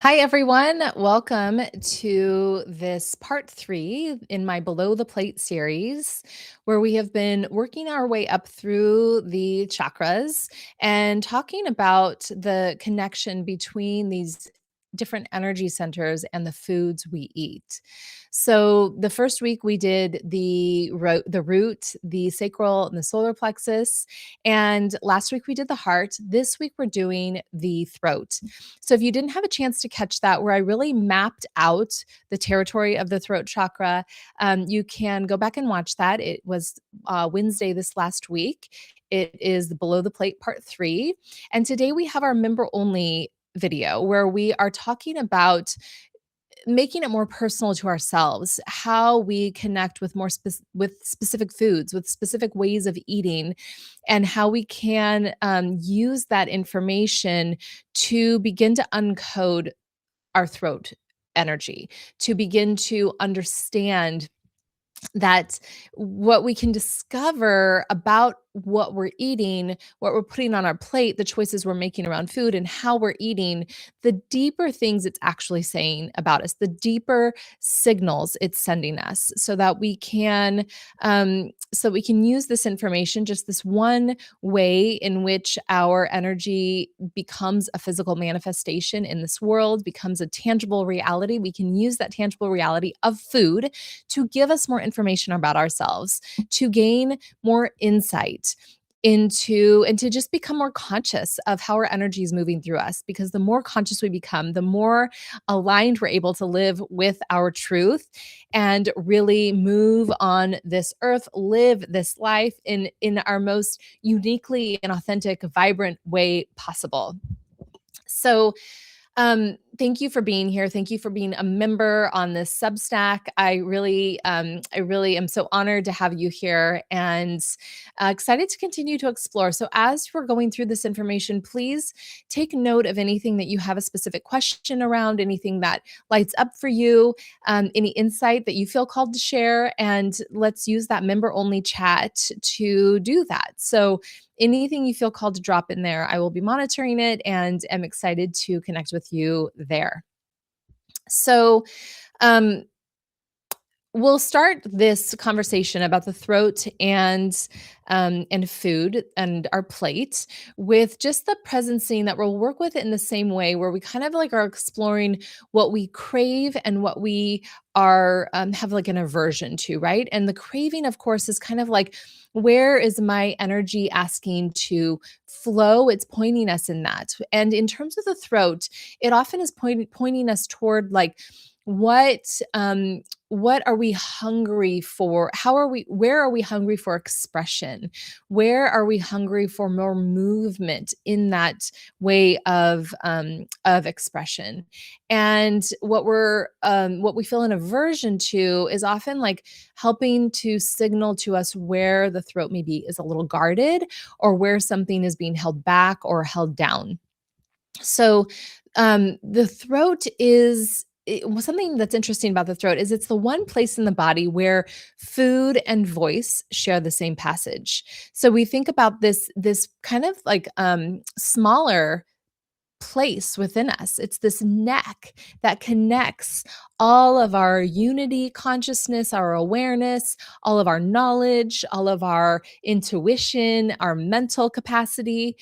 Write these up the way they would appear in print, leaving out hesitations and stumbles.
Hi, everyone. Welcome to this part three in my Below the Plate series, where we have been working our way up through the chakras and talking about the connection between these different energy centers and the foods we eat. So, the first week we did the root, the sacral, and the solar plexus, and last week we did the heart. This week we're doing the throat. So if you didn't have a chance to catch that, where I really mapped out the territory of the throat chakra, you can go back and watch that. It was Wednesday this last week. It is the Below the Plate part three. And today we have our member only video where we are talking about making it more personal to ourselves, how we connect with with specific foods, with specific ways of eating, and how we can use that information to begin to uncode our throat energy, to begin to understand that what we can discover about what we're eating, what we're putting on our plate, the choices we're making around food, and how we're eating, the deeper things it's actually saying about us, the deeper signals it's sending us, so we can use this information, just this one way in which our energy becomes a physical manifestation in this world, becomes a tangible reality. We can use that tangible reality of food to give us more information about ourselves, to gain more insight into and to just become more conscious of how our energy is moving through us, because the more conscious we become, the more aligned we're able to live with our truth and really move on this earth, live this life in our most uniquely and authentic, vibrant way possible. So thank you for being here. Thank you for being a member on this Substack. I really am so honored to have you here and excited to continue to explore. So as we're going through this information, please take note of anything that you have a specific question around, anything that lights up for you, any insight that you feel called to share, and let's use that member only chat to do that. So anything you feel called to drop in there, I will be monitoring it and am excited to connect with you there. So, um, we'll start this conversation about the throat and food and our plate with just the presencing that we'll work with it in the same way, where we kind of like are exploring what we crave and what we are have like an aversion to, right? And the craving, of course, is kind of like, where is my energy asking to flow? It's pointing us in that. And in terms of the throat, it often is pointing us toward like, what are we hungry for? Where are we hungry for expression? Where are we hungry for more movement in that way of expression? And what we feel an aversion to is often like helping to signal to us where the throat maybe is a little guarded, or where something is being held back or held down. So, the throat is something that's interesting about the throat is it's the one place in the body where food and voice share the same passage. So we think about this kind of like smaller place within us. It's this neck that connects all of our unity consciousness, our awareness, all of our knowledge, all of our intuition, our mental capacity.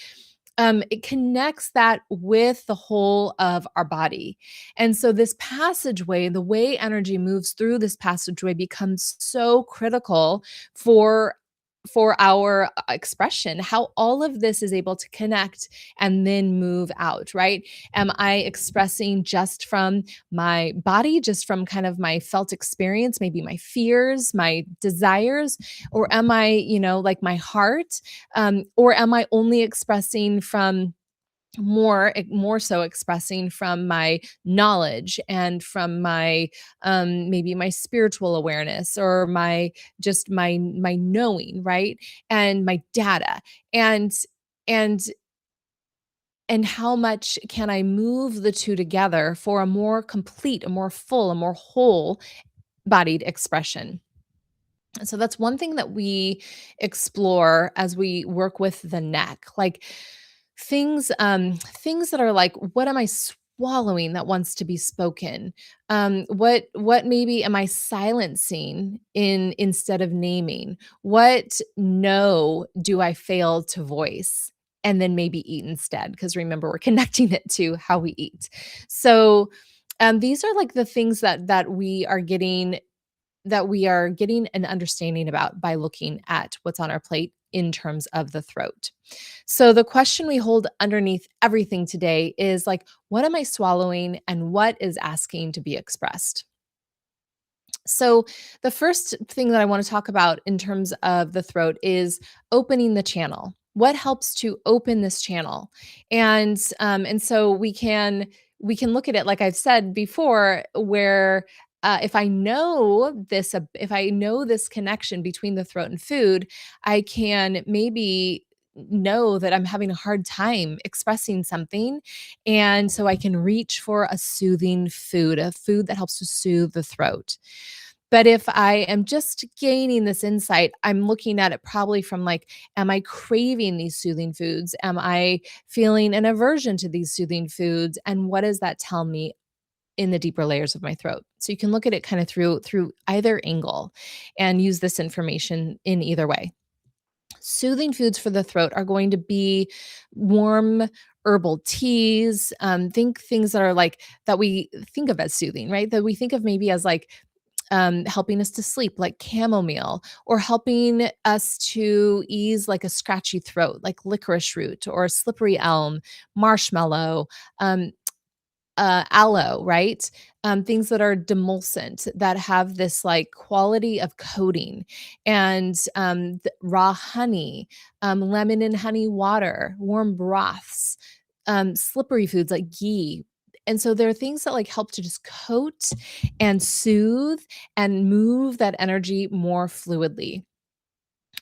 It connects that with the whole of our body. And so, this passageway, the way energy moves through this passageway becomes so critical for our expression, how all of this is able to connect and then move out, right? Am I expressing just from my body, just from kind of my felt experience, maybe my fears, my desires, or am I, like my heart, or am I only expressing from more so expressing from my knowledge and from my maybe my spiritual awareness, or my knowing, right? And my data, and and and how much can I move the two together for a more complete, a more full, a more whole bodied expression. So that's one thing that we explore as we work with the neck. Like things that are like, what am I swallowing that wants to be spoken? What maybe am I silencing instead of naming? What no do I fail to voice and then maybe eat instead? Because remember, we're connecting it to how we eat. So these are like the things that we are getting an understanding about by looking at what's on our plate in terms of the throat. So the question we hold underneath everything today is like, what am I swallowing and what is asking to be expressed? So, the first thing that I want to talk about in terms of the throat is opening the channel. What helps to open this channel? And so we can look at it like I've said before, where if I know this connection between the throat and food, I can maybe know that I'm having a hard time expressing something, and so I can reach for a food that helps to soothe the throat. But if I am just gaining this insight, I'm looking at it probably from like, am I craving these soothing foods? Am I feeling an aversion to these soothing foods? And what does that tell me in the deeper layers of my throat? So you can look at it kind of through either angle and use this information in either way. Soothing foods for the throat are going to be warm herbal teas. Think things that are like that we think of as soothing, right? That we think of maybe as like helping us to sleep, like chamomile, or helping us to ease like a scratchy throat, like licorice root or slippery elm, marshmallow, um, aloe, right? Things that are demulcent that have this like quality of coating, and raw honey, lemon and honey water, warm broths, slippery foods like ghee. And so there are things that like help to just coat and soothe and move that energy more fluidly.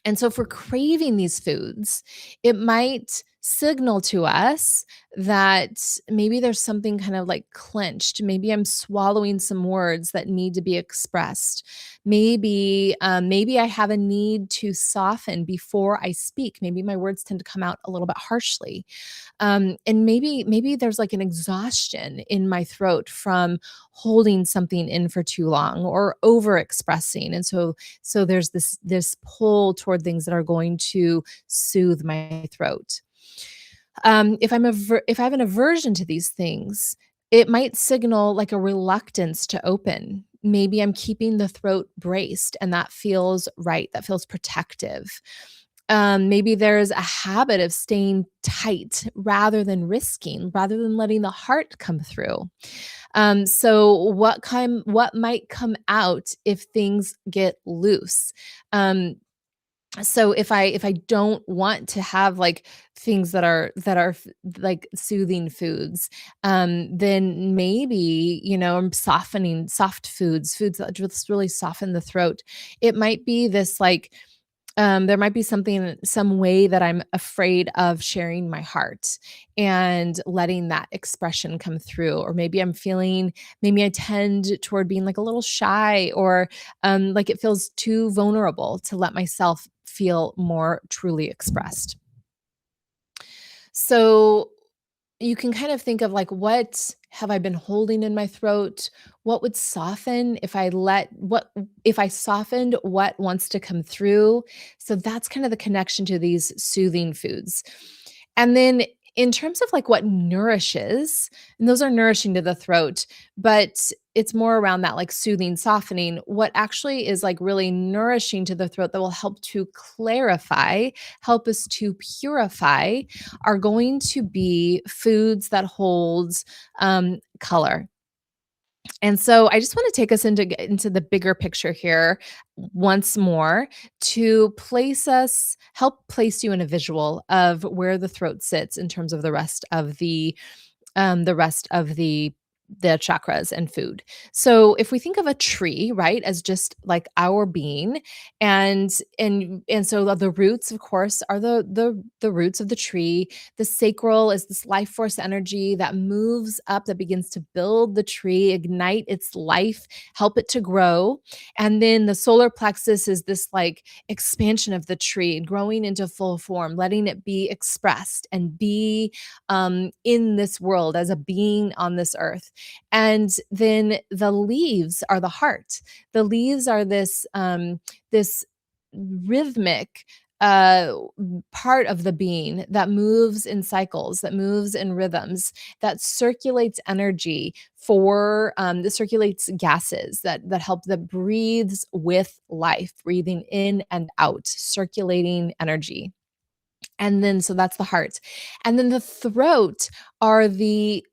And so if we're craving these foods, it might signal to us that maybe there's something kind of like clenched. Maybe I'm swallowing some words that need to be expressed. Maybe I have a need to soften before I speak. Maybe my words tend to come out a little bit harshly. And maybe there's like an exhaustion in my throat from holding something in for too long or over expressing. And so there's this pull toward things that are going to soothe my throat. If I have an aversion to these things, it might signal like a reluctance to open. Maybe I'm keeping the throat braced, and that feels right. That feels protective. Maybe there's a habit of staying tight rather than letting the heart come through. So what might come out if things get loose? Um, so if I don't want to have like things like soothing foods, then maybe, I'm softening soft foods that just really soften the throat. It might be this like there might be some way that I'm afraid of sharing my heart and letting that expression come through. Or maybe I tend toward being like a little shy, or like it feels too vulnerable to let myself feel more truly expressed. So you can kind of think of like, what have I been holding in my throat? What would soften if I softened what wants to come through? So that's kind of the connection to these soothing foods. And then in terms of like what nourishes, and those are nourishing to the throat, but it's more around that like soothing, softening. What actually is like really nourishing to the throat that will help to clarify, help us to purify, are going to be foods that holds color. And so I just want to take us into the bigger picture here once more, to help place you in a visual of where the throat sits in terms of the rest of the the chakras and food. So if we think of a tree, right, as just like our being, and so the roots, of course, are the roots of the tree. The sacral is this life force energy that moves up, that begins to build the tree, ignite its life, help it to grow. And then the solar plexus is this like expansion of the tree, growing into full form, letting it be expressed and be in this world as a being on this earth. And then the leaves are the heart. The leaves are this rhythmic part of the being that moves in cycles, that moves in rhythms, that circulates energy that circulates gases, that help, that breathes with life, breathing in and out, circulating energy. And then, so that's the heart. And then the throat are the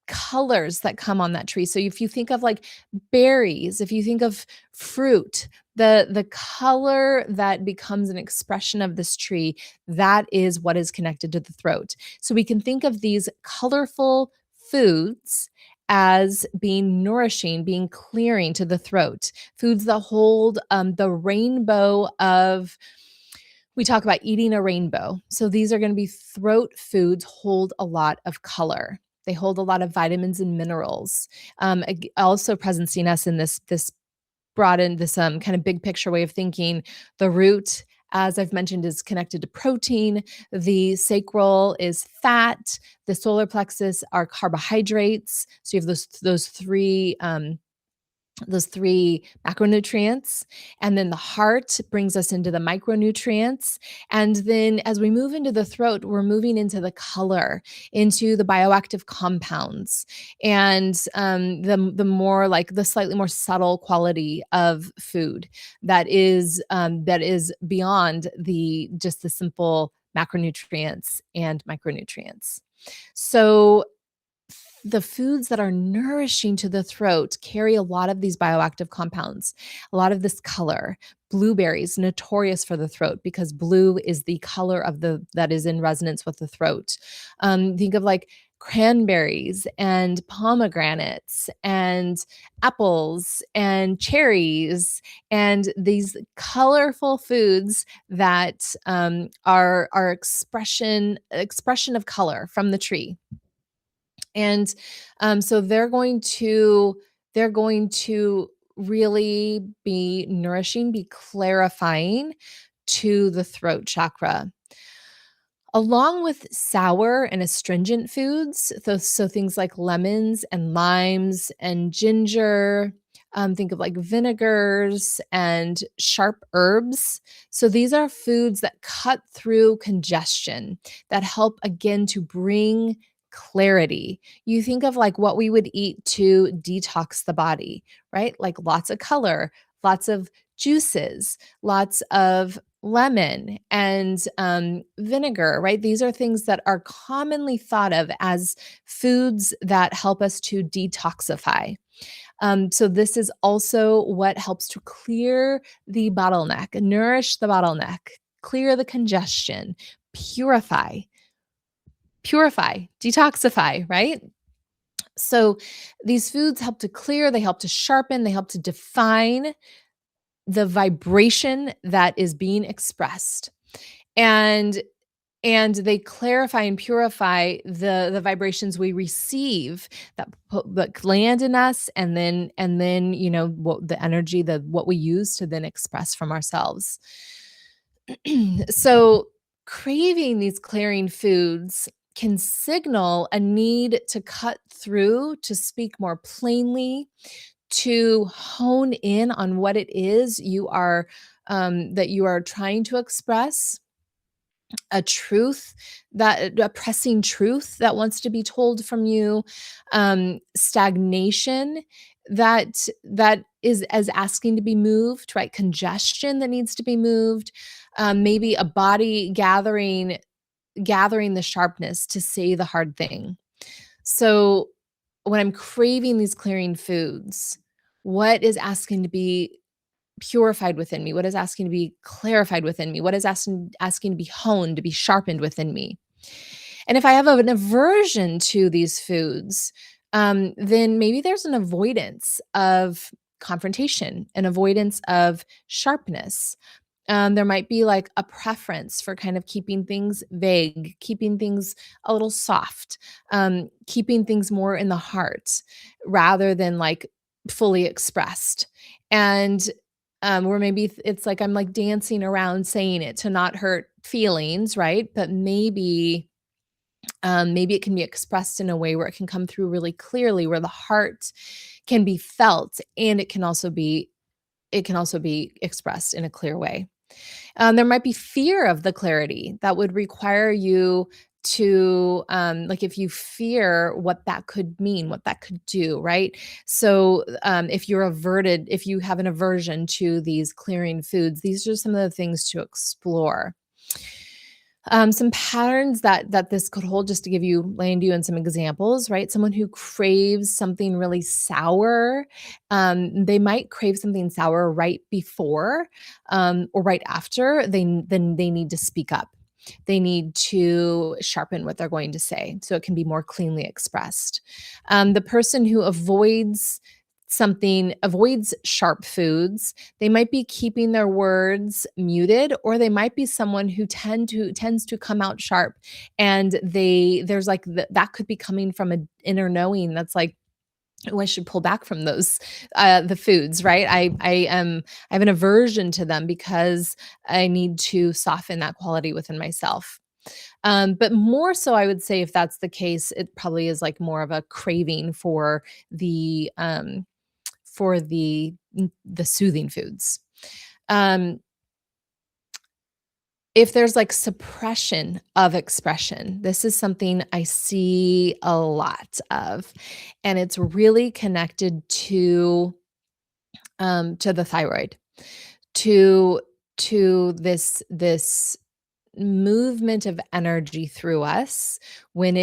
colors that come on that tree. So if you think of like berries, if you think of fruit, the color that becomes an expression of this tree, that is what is connected to the throat. So we can think of these colorful foods as being nourishing, being clearing to the throat. Foods that hold the rainbow of, we talk about eating a rainbow. So these are going to be throat foods, hold a lot of color. They hold a lot of vitamins and minerals. Also presencing us in this broadened, this kind of big picture way of thinking. The root, as I've mentioned, is connected to protein. The sacral is fat. The solar plexus are carbohydrates. So you have those three macronutrients. And then the heart brings us into the micronutrients. And then as we move into the throat, we're moving into the color, into the bioactive compounds, and the more like the slightly more subtle quality of food that is beyond the just the simple macronutrients and micronutrients. So the foods that are nourishing to the throat carry a lot of these bioactive compounds, a lot of this color. Blueberries, notorious for the throat because blue is the color of the that is in resonance with the throat. Think of like cranberries and pomegranates and apples and cherries and these colorful foods that are expression of color from the tree. And so they're going to really be nourishing, be clarifying to the throat chakra. Along with sour and astringent foods, so things like lemons and limes and ginger, think of like vinegars and sharp herbs. So these are foods that cut through congestion, that help again to bring clarity. You think of like what we would eat to detox the body, right? Like lots of color, lots of juices, lots of lemon and vinegar, right? These are things that are commonly thought of as foods that help us to detoxify. So this is also what helps to clear the bottleneck, nourish the bottleneck, clear the congestion, purify, detoxify, right? So these foods help to clear, they help to sharpen, they help to define the vibration that is being expressed. And they clarify and purify the vibrations we receive that land in us, and then what the energy, what we use to then express from ourselves. So craving these clearing foods can signal a need to cut through, to speak more plainly, to hone in on what it is you are that you are trying to express, a truth, that a pressing truth that wants to be told from you, stagnation that is as asking to be moved, right? Congestion that needs to be moved, maybe a body gathering the sharpness to say the hard thing. So when I'm craving these clearing foods, what is asking to be purified within me? What is asking to be clarified within me? What is asking to be honed, to be sharpened within me? And if I have an aversion to these foods, then maybe there's an avoidance of confrontation, an avoidance of sharpness. There might be like a preference for kind of keeping things vague, keeping things a little soft, keeping things more in the heart rather than like fully expressed. And or maybe it's like I'm like dancing around saying it to not hurt feelings, right? But maybe it can be expressed in a way where it can come through really clearly, where the heart can be felt, and it can also be expressed in a clear way. There might be fear of the clarity that would require you to, like, if you fear what that could mean, what that could do, right? So, if you have an aversion to these clearing foods, these are some of the things to explore. Some patterns that this could hold, just to give you land you in some examples, right? Someone who craves something really sour, they might crave something sour right before, or right after then they need to speak up. They need to sharpen what they're going to say so it can be more cleanly expressed. The person who avoids sharp foods, they might be keeping their words muted, or they might be someone who tends to come out sharp, and there's like that could be coming from an inner knowing that's like, "Oh, I should pull back from those, the foods," right? I have an aversion to them because I need to soften that quality within myself. But more so, I would say if that's the case, it probably is like more of a craving for the soothing foods. Um, if there's like suppression of expression, this is something I see a lot of, and it's really connected to the thyroid, to this movement of energy through us. When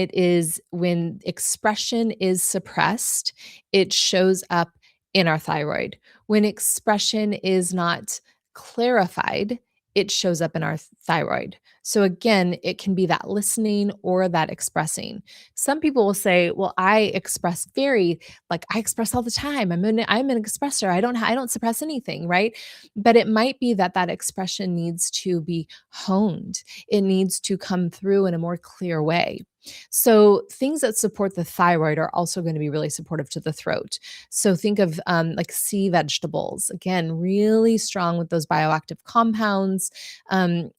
expression is suppressed, it shows up in our thyroid. When expression is not clarified, it shows up in our thyroid. So again, it can be that listening or that expressing. Some people will say, well, I express all the time. I'm an expressor. I don't suppress anything, right? But it might be that that expression needs to be honed. It needs to come through in a more clear way. So things that support the thyroid are also going to be really supportive to the throat. So think of like sea vegetables, again, really strong with those bioactive compounds. Um,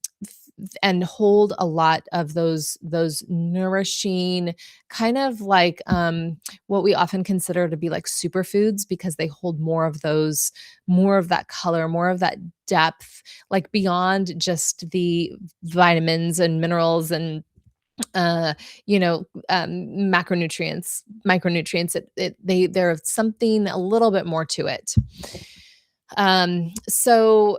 and hold a lot of those nourishing kind of like what we often consider to be like superfoods, because they hold more of that color, more of that depth, like beyond just the vitamins and minerals and uh macronutrients, micronutrients. There's something a little bit more to it. So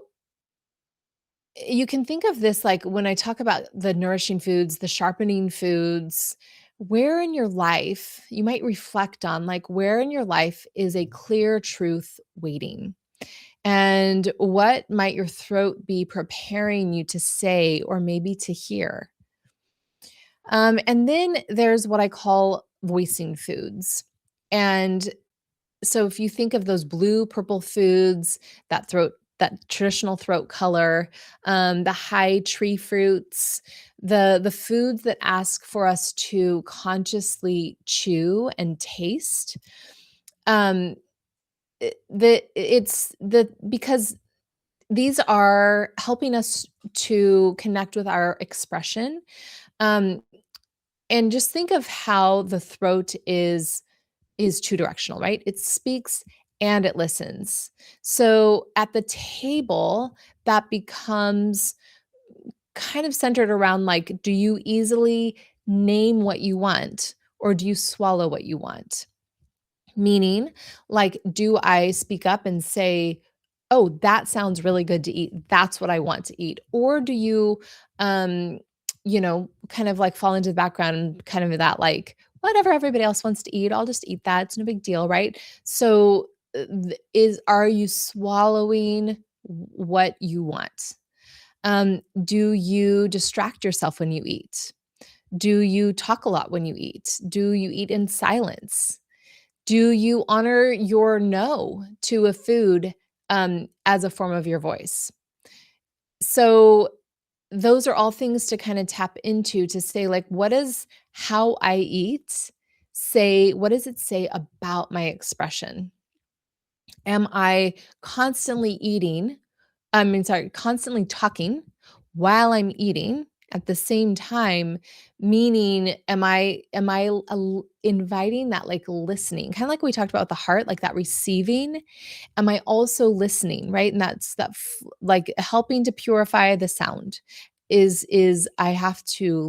you can think of this like when I talk about the nourishing foods, the sharpening foods, where in your life you might reflect on, like, where in your life is a clear truth waiting, and what might your throat be preparing you to say or maybe to hear. And then there's what I call voicing foods. And so if you think of those blue, purple foods, that traditional throat color, the high tree fruits, the foods that ask for us to consciously chew and taste, um, it's the because these are helping us to connect with our expression. Um, and just think of how the throat is two directional, right? It speaks and it listens. So at the table, that becomes kind of centered around like, do you easily name what you want, or do you swallow what you want? Meaning, like, do I speak up and say, "Oh, that sounds really good to eat. That's what I want to eat." Or do you, um, kind of like fall into the background and kind of that like, whatever everybody else wants to eat, I'll just eat that. It's no big deal, right? So, are you swallowing what you want? Do you distract yourself when you eat? Do you talk a lot when you eat? Do you eat in silence? Do you honor your no to a food, as a form of your voice? So, those are all things to kinda tap into to say, like, what does how I eat say what does it say about my expression? Am I constantly eating constantly talking while I'm eating at the same time, meaning am I inviting that, like, listening? Kinda like we talked about with the heart, like, that receiving. Am I also listening, right? And that's like helping to purify the sound is I have to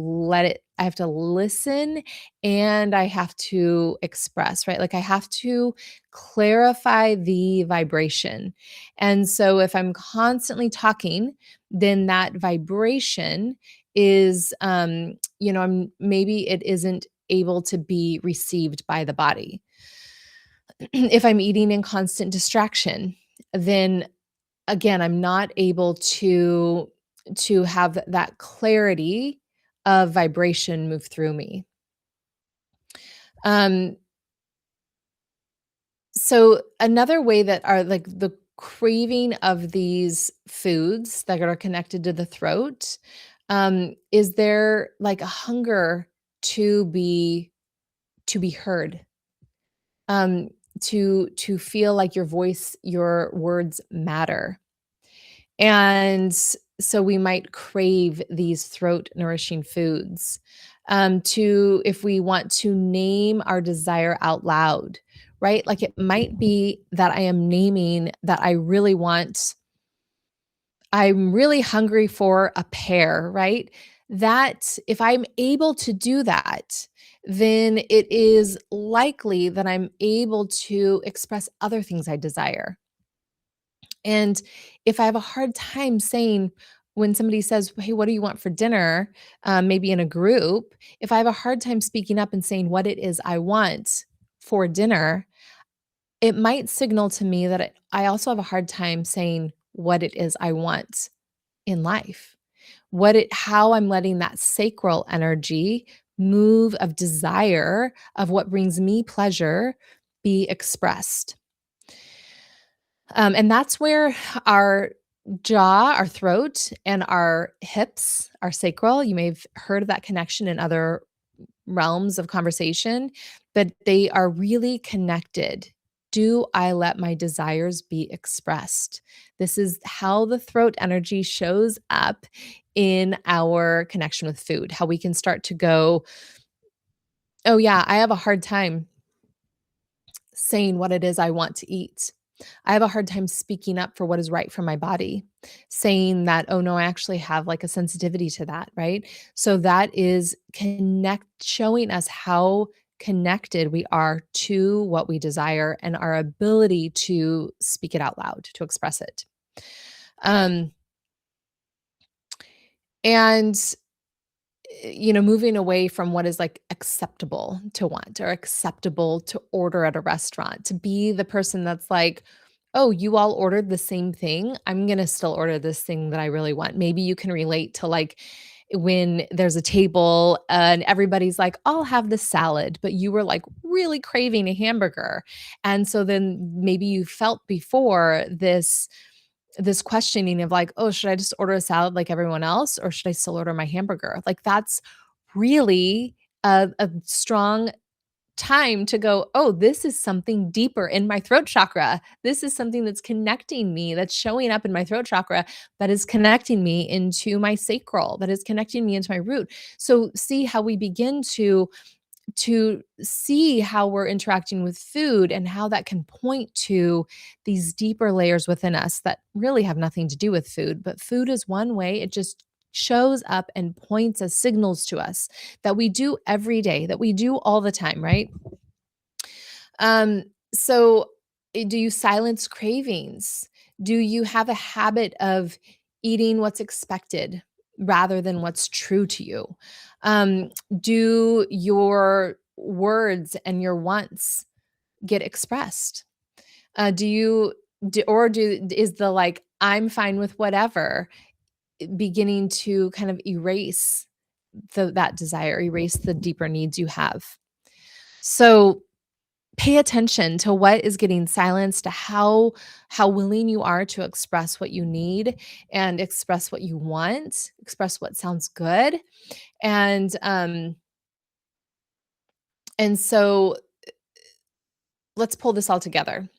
listen and I have to express, right? Like I have to clarify the vibration. And so if I'm constantly talking, then that vibration is I'm maybe it isn't able to be received by the body. If I'm eating in constant distraction, then again, I'm not able to have that clarity of vibration move through me. Um, so another way that are like the craving of these foods that are connected to the throat, is there like a hunger to be to be heard, um, to feel like your voice, your words matter. And so we might crave these throat nourishing foods. To if we want to name our desire out loud, right? Like it might be that I am naming that I'm really hungry for a pear, right? That if I'm able to do that, then it is likely that I'm able to express other things I desire. And if I have a hard time saying when somebody says, "Hey, what do you want for dinner?" Maybe in a group, if I have a hard time speaking up and saying what it is I want for dinner, it might signal to me that I also have a hard time saying what it is I want in life. How I'm letting that sacral energy move of desire of what brings me pleasure be expressed. And that's where our jaw, our throat, and our hips, our sacral, you may have heard of that connection in other realms of conversation, but they are really connected. Do I let my desires be expressed? This is how the throat energy shows up in our connection with food, how we can start to go, oh, yeah, I have a hard time saying what it is I want to eat. I have a hard time speaking up for what is right for my body, saying that, oh no, I actually have like a sensitivity to that, right? So that is showing us how connected we are to what we desire and our ability to speak it out loud, to express it. Um, and moving away from what is like acceptable to want or acceptable to order at a restaurant, to be the person that's like, oh, you all ordered the same thing. I'm going to still order this thing that I really want. Maybe you can relate to like when there's a table and everybody's like, I'll have the salad, but you were like really craving a hamburger. And so then maybe you felt before this questioning of like, "Oh, should I just order a salad like everyone else, or should I still order my hamburger?" Like, that's really a strong time to go, "Oh, this is something deeper in my throat chakra. This is something that's connecting me, that's showing up in my throat chakra, that is connecting me into my sacral, that is connecting me into my root." So, see how we begin to see how we're interacting with food and how that can point to these deeper layers within us that really have nothing to do with food. But food is one way, it just shows up and points as signals to us that we do every day, that we do all the time, right? Um, so do you silence cravings? Do you have a habit of eating what's expected rather than what's true to you? Do your words and your wants get expressed? Do you do or do is the like I'm fine with whatever beginning to kind of erase that desire, erase the deeper needs you have? So Pay attention to what is getting silenced, to how willing you are to express what you need and express what you want, express what sounds good. And so let's pull this all together.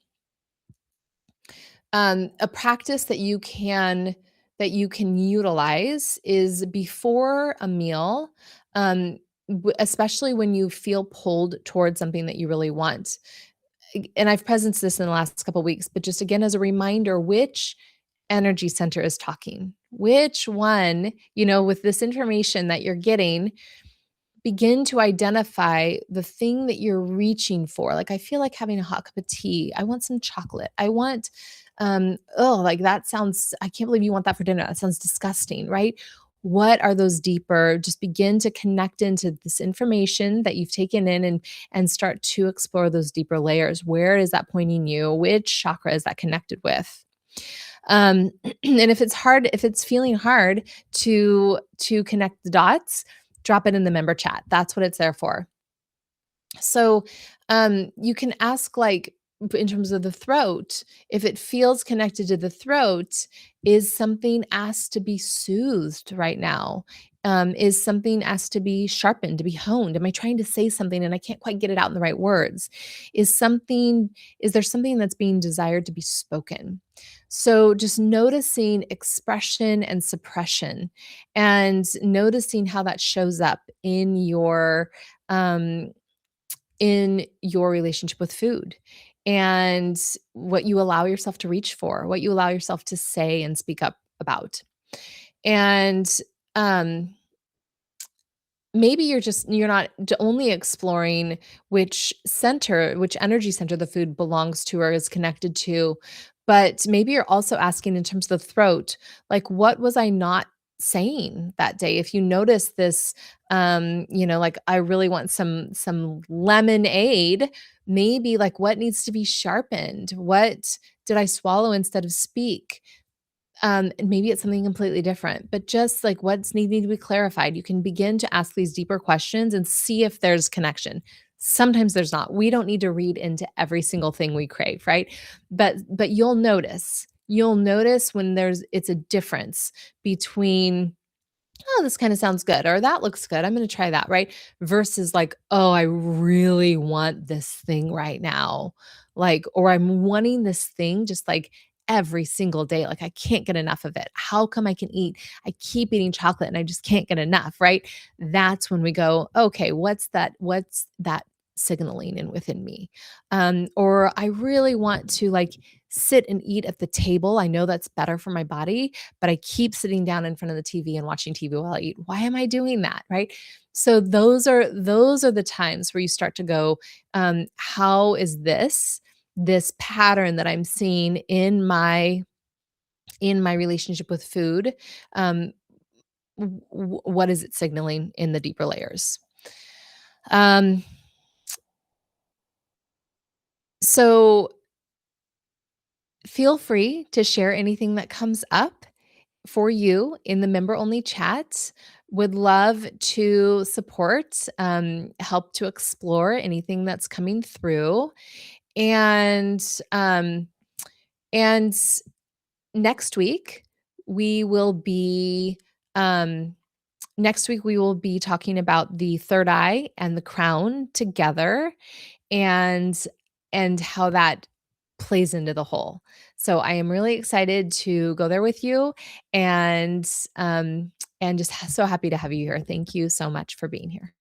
A practice that you can utilize is before a meal, especially when you feel pulled towards something that you really want. And I've presenced this in the last couple weeks, but just again as a reminder, which energy center is talking? Which one, with this information that you're getting, begin to identify the thing that you're reaching for. Like, I feel like having a hot cup of tea. I want some chocolate. I want, oh, like that sounds, I can't believe you want that for dinner. That sounds disgusting, right? What are those deeper? Just begin to connect into this information that you've taken in and start to explore those deeper layers. Where is that pointing you? Which chakra is that connected with? And if it's feeling hard to connect the dots, drop it in the member chat. That's what it's there for. So, you can ask, like, in terms of the throat, if it feels connected to the throat, is something asked to be soothed right now? Is something asked to be sharpened, to be honed? Am I trying to say something and I can't quite get it out in the right words? Is there something that's being desired to be spoken? So just noticing expression and suppression and noticing how that shows up um in your relationship with food, and what you allow yourself to reach for, what you allow yourself to say and speak up about. And um maybe you're not only exploring which energy center the food belongs to or is connected to, but maybe you're also asking in terms of the throat, like, what was I not saying that day? If you notice this, like, I really want some lemonade, maybe, like, what needs to be sharpened? What did I swallow instead of speak? And maybe it's something completely different, but just like what's needing to be clarified, you can begin to ask these deeper questions and see if there's connection. Sometimes there's not. We don't need to read into every single thing we crave, right? But you'll notice. You'll notice when it's a difference between, oh, this kind of sounds good, or that looks good. I'm going to try that, right? Versus like, oh, I really want this thing right now. Like, or I'm wanting this thing just like every single day. Like, I can't get enough of it. How come I keep eating chocolate and I just can't get enough, right? That's when we go, okay, what's that signaling in within me? Or I really want to like sit and eat at the table. I know that's better for my body, but I keep sitting down in front of the TV and watching TV while I eat. Why am I doing that? Right. So those are the times where you start to go, how is this pattern that I'm seeing in my relationship with food? Um, what is it signaling in the deeper layers? Um, so feel free to share anything that comes up for you in the member only chat. Would love to support, help to explore anything that's coming through. And and next week we will be um next week we will be talking about the third eye and the crown together, and how that plays into the whole. So I am really excited to go there with you, and um, and just so happy to have you here. Thank you so much for being here.